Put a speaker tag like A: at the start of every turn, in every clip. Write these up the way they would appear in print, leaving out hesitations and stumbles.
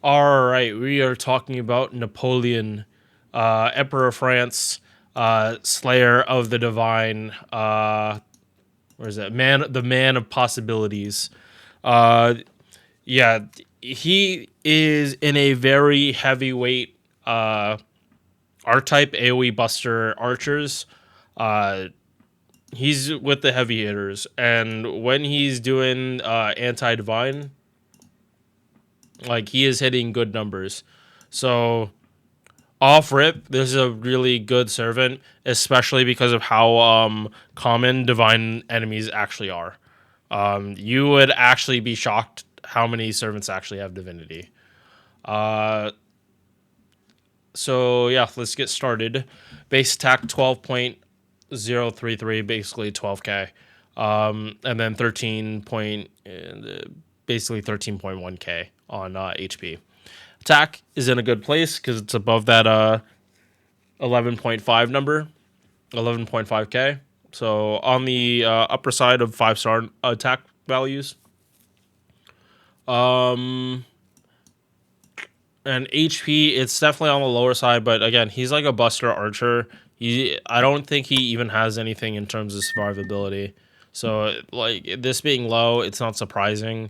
A: All right, we are talking about Napoleon, Emperor of France, Slayer of the Divine. Where is that? The man of possibilities. Uh, yeah, he is in a very heavyweight archetype, AOE Buster archers. Uh, he's with the heavy hitters, and when he's doing anti divine, like he is hitting good numbers. So off rip, this is a really good servant, especially because of how common divine enemies actually are. You would actually be shocked how many servants actually have divinity. Uh, so yeah, let's get started. Base attack 12.033, basically 12k, and then 13.1k on HP. Attack is in a good place because it's above that 11.5 number, 11.5k. So on the upper side of 5-star attack values. Um, and HP, it's definitely on the lower side, but again, he's like a Buster Archer. I don't think he even has anything in terms of survivability. So like this being low, it's not surprising.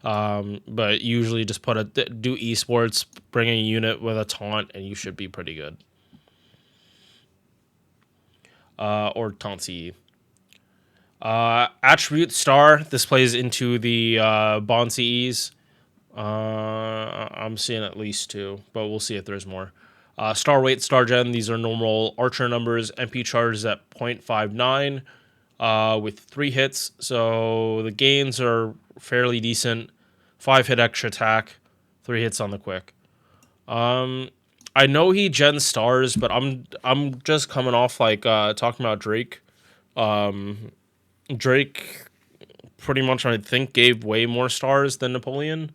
A: But usually just do esports, bring a unit with a taunt, and you should be pretty good. Or taunt CE. Attribute star. This plays into the bond CEs. I'm seeing at least two, but we'll see if there's more. Star weight, star gen. These are normal archer numbers. MP charges at 0.59 with 3 hits. So the gains are fairly decent. 5 hit extra attack, 3 hits on the quick. I know he gens stars, but I'm just coming off like talking about Drake. Drake pretty much I think gave way more stars than Napoleon.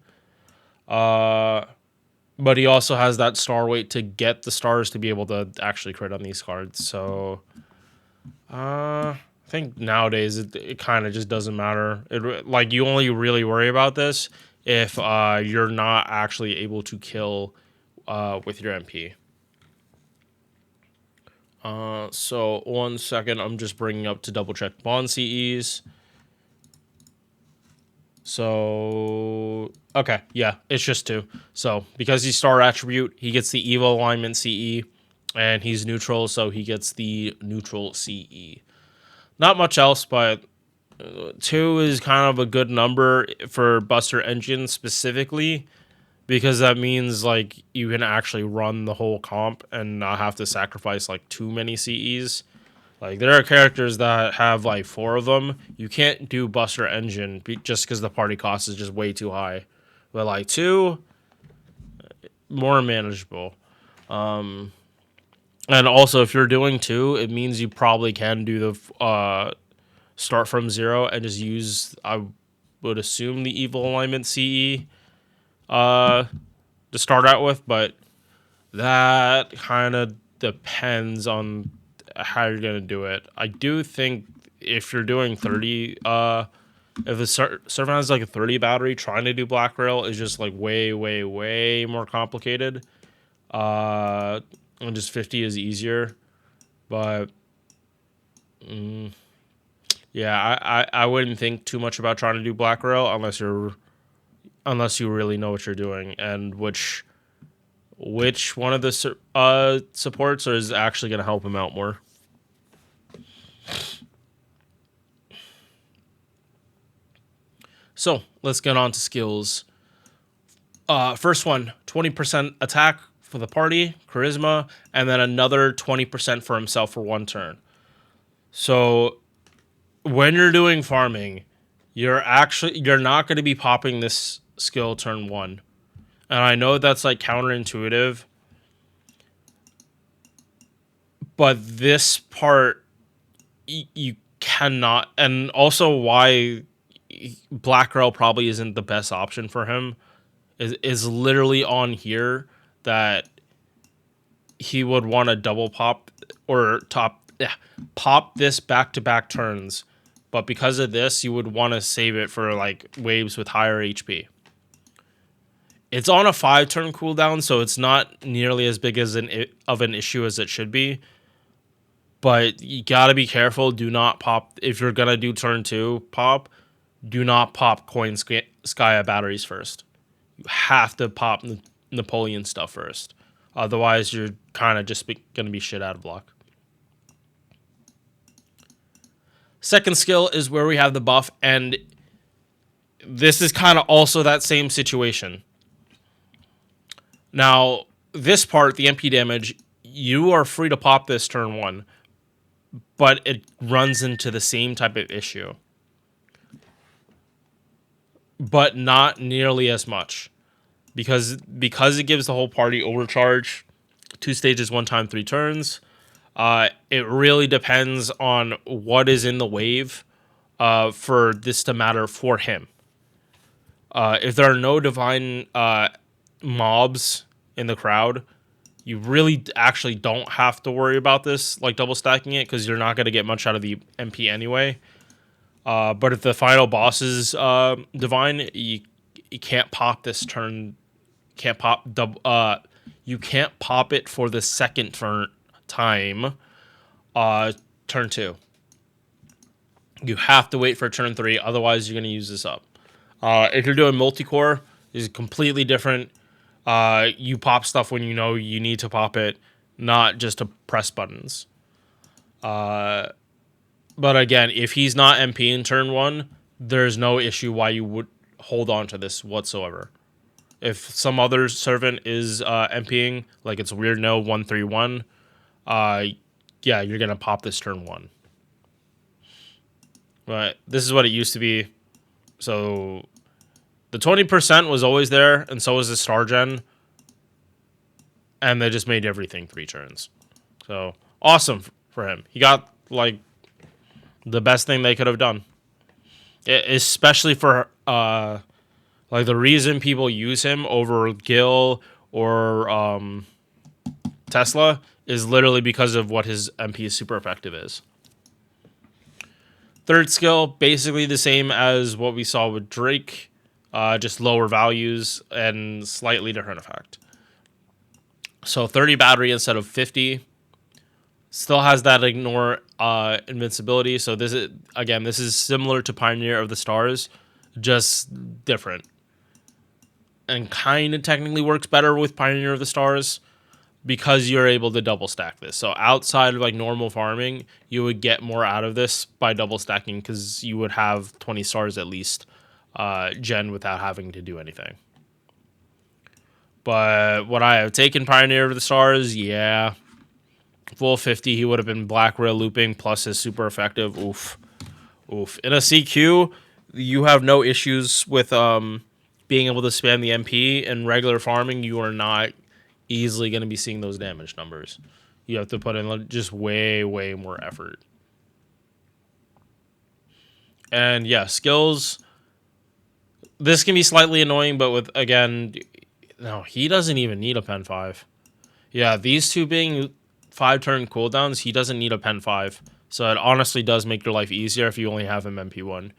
A: But he also has that star weight to get the stars to be able to actually crit on these cards. So I think nowadays it kind of just doesn't matter. Like you only really worry about this if you're not actually able to kill with your MP. So 1 second, I'm just bringing up to double check bond CEs. So okay, yeah, it's just 2. So because he's star attribute, he gets the evil alignment CE, and he's neutral, so he gets the neutral CE. Not much else, but 2 is kind of a good number for Buster Engine specifically, because that means like you can actually run the whole comp and not have to sacrifice like too many CEs. Like there are characters that have like 4 of them. You can't do Buster Engine just because the party cost is just way too high. But like 2, more manageable. And also if you're doing 2, it means you probably can do the start from 0 and just use, I would assume, the evil alignment CE to start out with, but that kind of depends on how you're gonna do it. I do think if you're doing 30, if the server has like a 30 battery, trying to do Black Rail is just like way more complicated. And just 50 is easier, but yeah, I wouldn't think too much about trying to do Black Rail unless you really know what you're doing and which one of the supports is actually going to help him out more. So let's get on to skills. First one, 20% attack for the party, charisma, and then another 20% for himself for 1 turn. So when you're doing farming, you're not going to be popping this skill turn 1. And I know that's like counterintuitive, but this part you cannot, and also why Black Rail probably isn't the best option for him is literally on here that he would want to double pop or pop this back-to-back turns, but because of this you would want to save it for like waves with higher HP. It's on a 5-turn cooldown, so it's not nearly as big as of an issue as it should be. But you gotta be careful. Do not pop if you're gonna do turn 2 pop. Do not pop coin Skya batteries first. You have to pop Napoleon stuff first. Otherwise, you're kind of just gonna be shit out of luck. Second skill is where we have the buff, and this is kind of also that same situation. Now, this part, the MP damage, you are free to pop this turn 1, but it runs into the same type of issue. But not nearly as much. Because it gives the whole party overcharge, 2 stages, 1 time, 3 turns. It really depends on what is in the wave for this to matter for him. If there are no divine mobs in the crowd, you really actually don't have to worry about this, like double stacking it, because you're not going to get much out of the MP anyway. But if the final boss is divine, you can't pop this turn. Can't pop double. You can't pop it for the second time. Turn 2. You have to wait for turn 3, otherwise you're going to use this up. If you're doing multi-core, it's completely different. You pop stuff when you know you need to pop it, not just to press buttons. But again, if he's not MP in turn 1, there's no issue why you would hold on to this whatsoever. If some other servant is MPing, like it's Weird No 131, yeah, you're going to pop this turn 1. But this is what it used to be. So the 20% was always there, and so was the Star Gen. And they just made everything 3 turns. So awesome for him. He got like the best thing they could have done. Especially for like the reason people use him over Gil or Tesla is literally because of what his MP super effective is. Third skill, basically the same as what we saw with Drake, just lower values and slightly different effect. So 30 battery instead of 50. Still has that ignore invincibility. So this is similar to Pioneer of the Stars, just different. And kind of technically works better with Pioneer of the Stars because you're able to double stack this. So outside of like normal farming, you would get more out of this by double stacking because you would have 20 stars at least gen without having to do anything. But would I have taken Pioneer of the Stars? Yeah. Full 50, he would have been Black Rail looping plus his super effective. Oof. Oof. In a CQ, you have no issues with being able to spam the MP. In regular farming, you are not easily going to be seeing those damage numbers. You have to put in just way, way more effort. And yeah, skills. This can be slightly annoying, but with, again, no, he doesn't even need a Pen 5. Yeah, these two being 5-turn cooldowns, he doesn't need a Pen 5. So it honestly does make your life easier if you only have him MP1.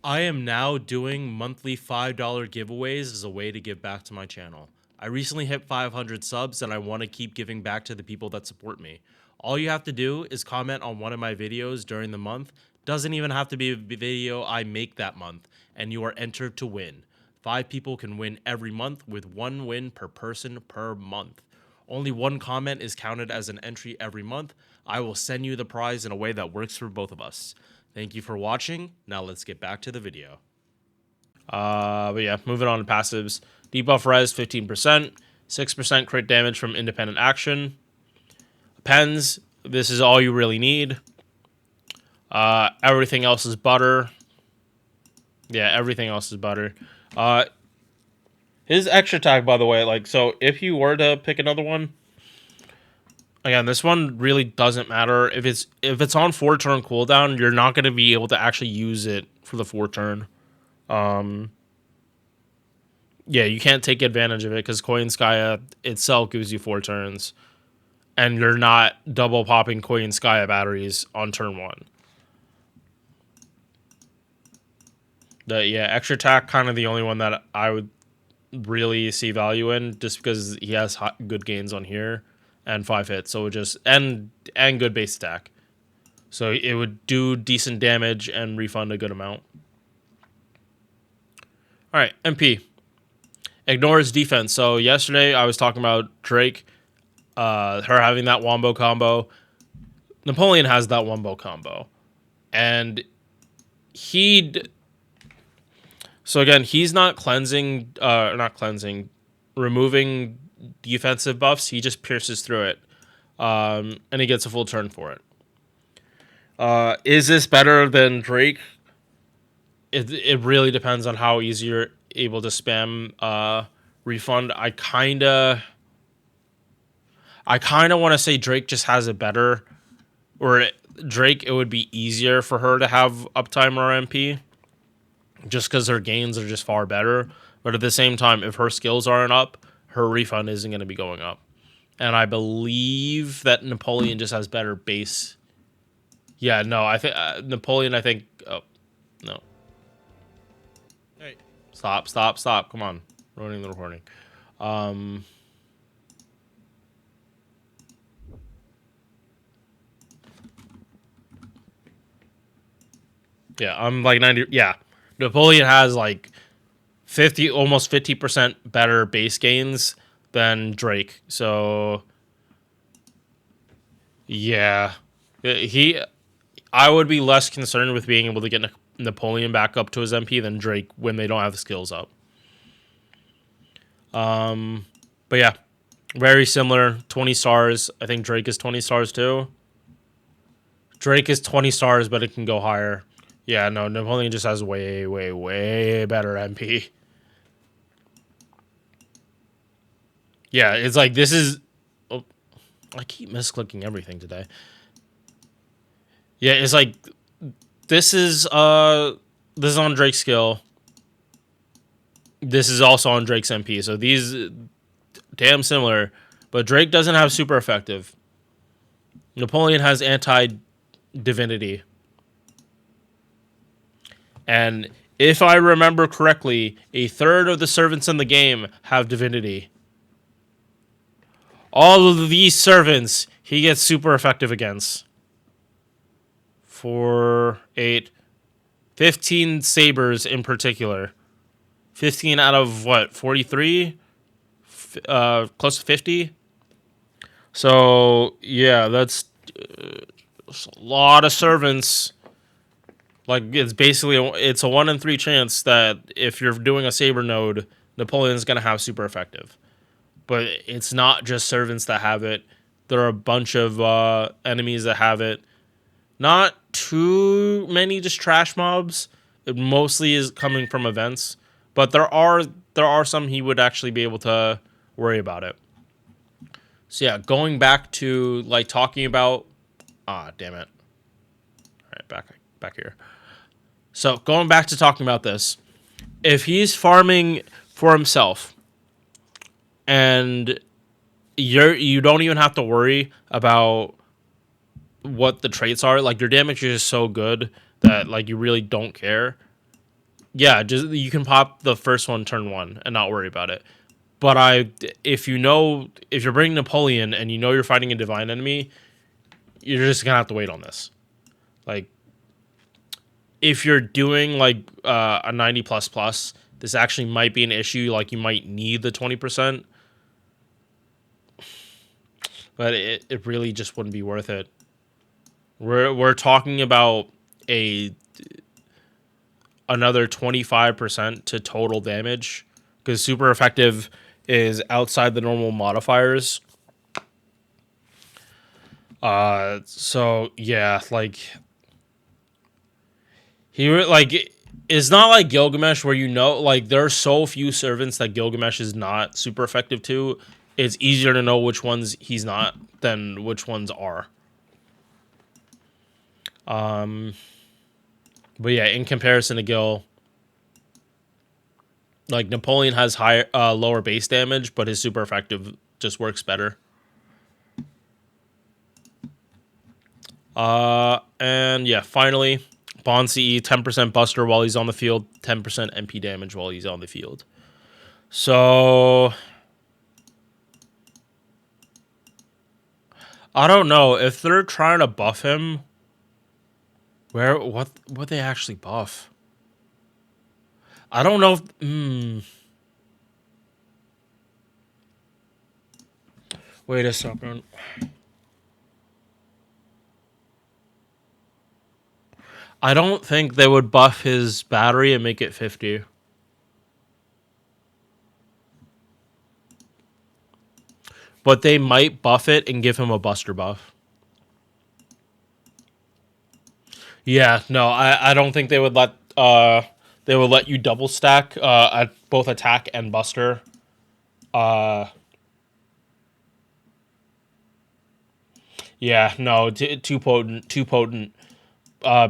A: I am now doing monthly $5 giveaways as a way to give back to my channel. I recently hit 500 subs and I want to keep giving back to the people that support me. All you have to do is comment on one of my videos during the month. Doesn't even have to be a video I make that month, and you are entered to win. 5 people can win every month with 1 win per person per month. Only 1 comment is counted as an entry every month. I will send you the prize in a way that works for both of us. Thank you for watching. Now let's get back to the video. But yeah, moving on to passives. Debuff res 15%, 6% crit damage from independent action. Pens, this is all you really need. Everything else is butter. Yeah, everything else is butter. His extra tag, by the way, like, so if you were to pick another one, again, this one really doesn't matter. If it's on 4-turn cooldown, you're not going to be able to actually use it for the 4-turn. Yeah, you can't take advantage of it because Koin Skya itself gives you 4 turns. And you're not double popping Koin Skya batteries on turn 1. Yeah, extra attack kind of the only one that I would really see value in, just because he has good gains on here and 5 hits, so it just and good base attack, so it would do decent damage and refund a good amount. All right, MP ignores defense. So yesterday I was talking about Drake, her having that wombo combo. Napoleon has that wombo combo, and so again, he's not removing defensive buffs. He just pierces through it, and he gets a full turn for it. Is this better than Drake? It really depends on how easy you're able to spam refund. I kinda want to say Drake just has it better, or Drake, it would be easier for her to have uptime or MP, just because her gains are just far better. But at the same time, if her skills aren't up, her refund isn't going to be going up. And I believe that Napoleon just has better base. Yeah, no, I think Napoleon. I think. Oh, no. Hey, stop! Come on, ruining the recording. Yeah, I'm like 90. Yeah, Napoleon has like 50, almost 50% better base gains than Drake. So yeah, I would be less concerned with being able to get Napoleon back up to his MP than Drake when they don't have the skills up. But yeah, very similar. 20 stars. I think Drake is 20 stars too. Drake is 20 stars, but it can go higher. Yeah, no, Napoleon just has way, way, way better MP. Yeah, it's like this is. Oh, I keep misclicking everything today. Yeah, it's like this is on Drake's skill. This is also on Drake's MP. So these damn similar, but Drake doesn't have super effective. Napoleon has anti-divinity. And if I remember correctly, a third of the servants in the game have divinity. All of these servants, he gets super effective against. 4, 8, 15 sabers in particular. 15 out of what, 43? Close to 50? So, yeah, that's a lot of servants. Like, it's a 1 in 3 chance that if you're doing a saber node, Napoleon's going to have super effective. But it's not just servants that have it. There are a bunch of enemies that have it. Not too many just trash mobs. It mostly is coming from events. But there are some he would actually be able to worry about it. So yeah, going back to like talking about damn it. All right, back here. So going back to talking about this. If he's farming for himself and you don't even have to worry about what the traits are, like your damage is just so good that like you really don't care. Yeah, just you can pop the first one turn 1 and not worry about it. But if you're bringing Napoleon and you know you're fighting a divine enemy, you're just gonna have to wait on this. Like, if you're doing like a 90 plus, this actually might be an issue. Like, you might need the 20%, but it really just wouldn't be worth it. We're talking about another 25% to total damage, because super effective is outside the normal modifiers. So yeah, like it's not like Gilgamesh where like there are so few servants that Gilgamesh is not super effective to. It's easier to know which ones he's not than which ones are. But yeah, in comparison to Gil, like Napoleon has lower base damage, but his super effective just works better. And yeah, finally, Bond CE, 10% Buster while he's on the field, 10% MP damage while he's on the field. So I don't know if they're trying to buff him. What they actually buff? I don't know if, wait a second. I don't think they would buff his battery and make it 50. But they might buff it and give him a Buster buff. Yeah, no, I don't think they would let you double stack at both attack and Buster. Yeah, no, too potent, too potent.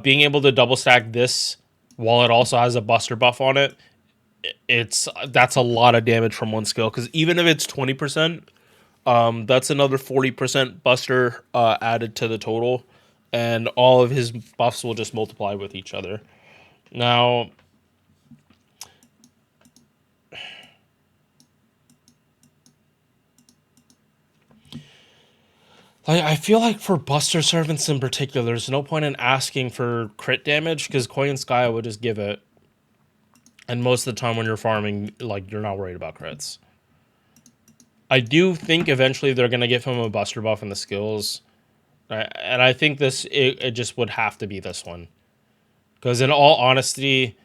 A: Being able to double stack this while it also has a Buster buff on it, that's a lot of damage from one skill. Because even if it's 20%, that's another 40% Buster added to the total, and all of his buffs will just multiply with each other. Now, I feel like for Buster Servants in particular, there's no point in asking for crit damage because Koi and Sky would just give it. And most of the time when you're farming, like, you're not worried about crits. I do think eventually they're going to give him a Buster buff in the skills. And I think it just would have to be this one. Because in all honesty,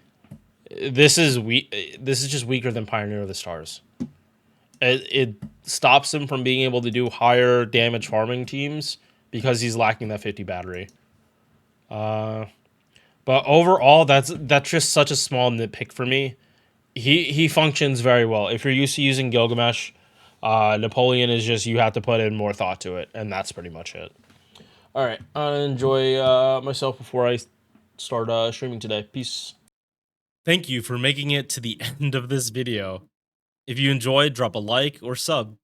A: this is just weaker than Pioneer of the Stars. It stops him from being able to do higher damage farming teams because he's lacking that 50 battery. But overall, that's just such a small nitpick for me. He functions very well. If you're used to using Gilgamesh, Napoleon is just, you have to put in more thought to it, and that's pretty much it. All right, I enjoy myself before I start streaming today. Peace. Thank you for making it to the end of this video. If you enjoyed, drop a like or sub.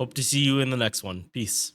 A: Hope to see you in the next one. Peace.